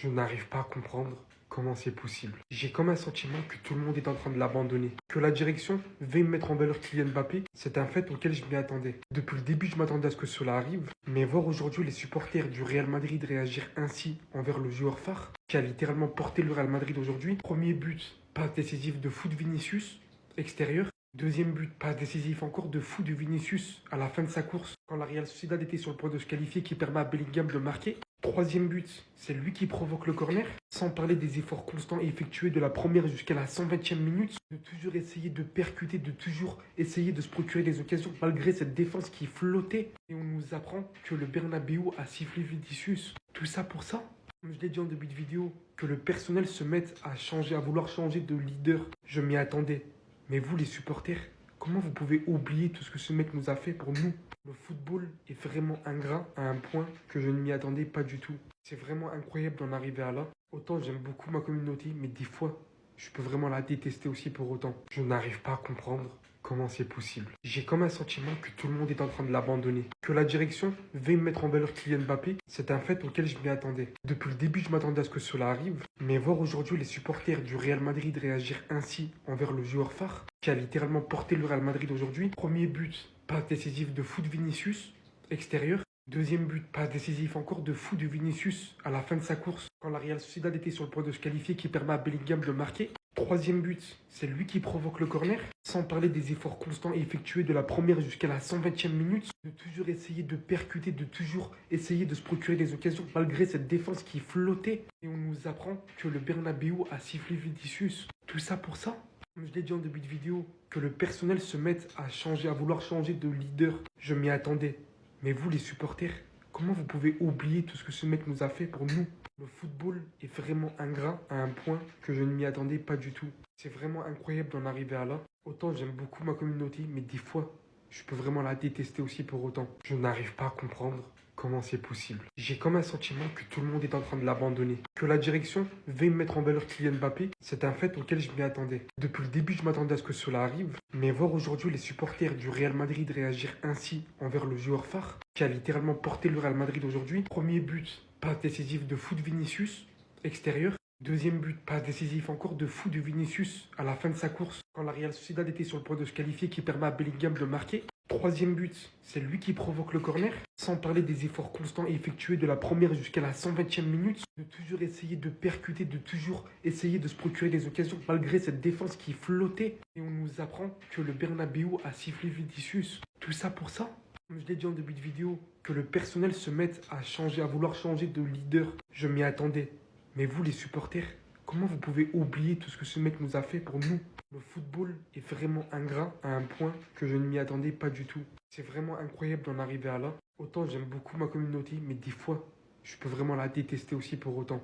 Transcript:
Je n'arrive pas à comprendre comment c'est possible. J'ai comme un sentiment que tout le monde est en train de l'abandonner. Que la direction veut mettre en valeur Kylian Mbappé, c'est un fait auquel je m'y attendais. Depuis le début, je m'attendais à ce que cela arrive. Mais voir aujourd'hui les supporters du Real Madrid réagir ainsi envers le joueur phare, qui a littéralement porté le Real Madrid aujourd'hui. Premier but, passe décisive de foot Vinicius, extérieur. Deuxième but, passe décisif encore de fou de Vinicius à la fin de sa course, quand la Real Sociedad était sur le point de se qualifier, qui permet à Bellingham de marquer. Troisième but, c'est lui qui provoque le corner, sans parler des efforts constants effectués de la première jusqu'à la 120e minute, de toujours essayer de percuter, de toujours essayer de se procurer des occasions, malgré cette défense qui flottait. Et on nous apprend que le Bernabéu a sifflé Vinicius. Tout ça pour ça? Comme je l'ai dit en début de vidéo, que le personnel se mette à changer, à vouloir changer de leader. Je m'y attendais. Mais vous, les supporters, comment vous pouvez oublier tout ce que ce mec nous a fait pour nous? Le football est vraiment ingrat à un point que je ne m'y attendais pas du tout. C'est vraiment incroyable d'en arriver à là. Autant j'aime beaucoup ma communauté, mais des fois, je peux vraiment la détester aussi pour autant. Je n'arrive pas à comprendre comment c'est possible. J'ai comme un sentiment que tout le monde est en train de l'abandonner. Que la direction veut mettre en valeur Kylian Mbappé, c'est un fait auquel je m'y attendais. Depuis le début, je m'attendais à ce que cela arrive. Mais voir aujourd'hui les supporters du Real Madrid réagir ainsi envers le joueur phare, qui a littéralement porté le Real Madrid aujourd'hui. Premier but, passe décisive de foot Vinicius, extérieur. Deuxième but, passe décisif encore de fou de Vinicius à la fin de sa course, quand la Real Sociedad était sur le point de se qualifier, qui permet à Bellingham de marquer. Troisième but, c'est lui qui provoque le corner, sans parler des efforts constants effectués de la première jusqu'à la 120e minute, de toujours essayer de percuter, de toujours essayer de se procurer des occasions, malgré cette défense qui flottait. Et on nous apprend que le Bernabéu a sifflé Vinicius. Tout ça pour ça? Comme je l'ai dit en début de vidéo, que le personnel se mette à changer, à vouloir changer de leader. Je m'y attendais. Mais vous, les supporters, comment vous pouvez oublier tout ce que ce mec nous a fait pour nous? Le football est vraiment ingrat à un point que je ne m'y attendais pas du tout. C'est vraiment incroyable d'en arriver à là. Autant j'aime beaucoup ma communauté, mais des fois, je peux vraiment la détester aussi pour autant. Je n'arrive pas à comprendre comment c'est possible. J'ai comme un sentiment que tout le monde est en train de l'abandonner. Que la direction veut mettre en valeur Kylian Mbappé, c'est un fait auquel je m'y attendais. Depuis le début, je m'attendais à ce que cela arrive. Mais voir aujourd'hui les supporters du Real Madrid réagir ainsi envers le joueur phare, qui a littéralement porté le Real Madrid aujourd'hui. Premier but, passe décisive de foot Vinicius, extérieur. Deuxième but, passe décisif encore de fou de Vinicius à la fin de sa course, quand la Real Sociedad était sur le point de se qualifier, qui permet à Bellingham de marquer. Troisième but, c'est lui qui provoque le corner, sans parler des efforts constants effectués de la première jusqu'à la 120e minute, de toujours essayer de percuter, de toujours essayer de se procurer des occasions, malgré cette défense qui flottait. Et on nous apprend que le Bernabéu a sifflé Vinicius. Tout ça pour ça? Comme je l'ai dit en début de vidéo, que le personnel se mette à changer, à vouloir changer de leader. Je m'y attendais. Mais vous, les supporters, comment vous pouvez oublier tout ce que ce mec nous a fait pour nous? Le football est vraiment ingrat à un point que je ne m'y attendais pas du tout. C'est vraiment incroyable d'en arriver à là. Autant j'aime beaucoup ma communauté, mais des fois, je peux vraiment la détester aussi pour autant.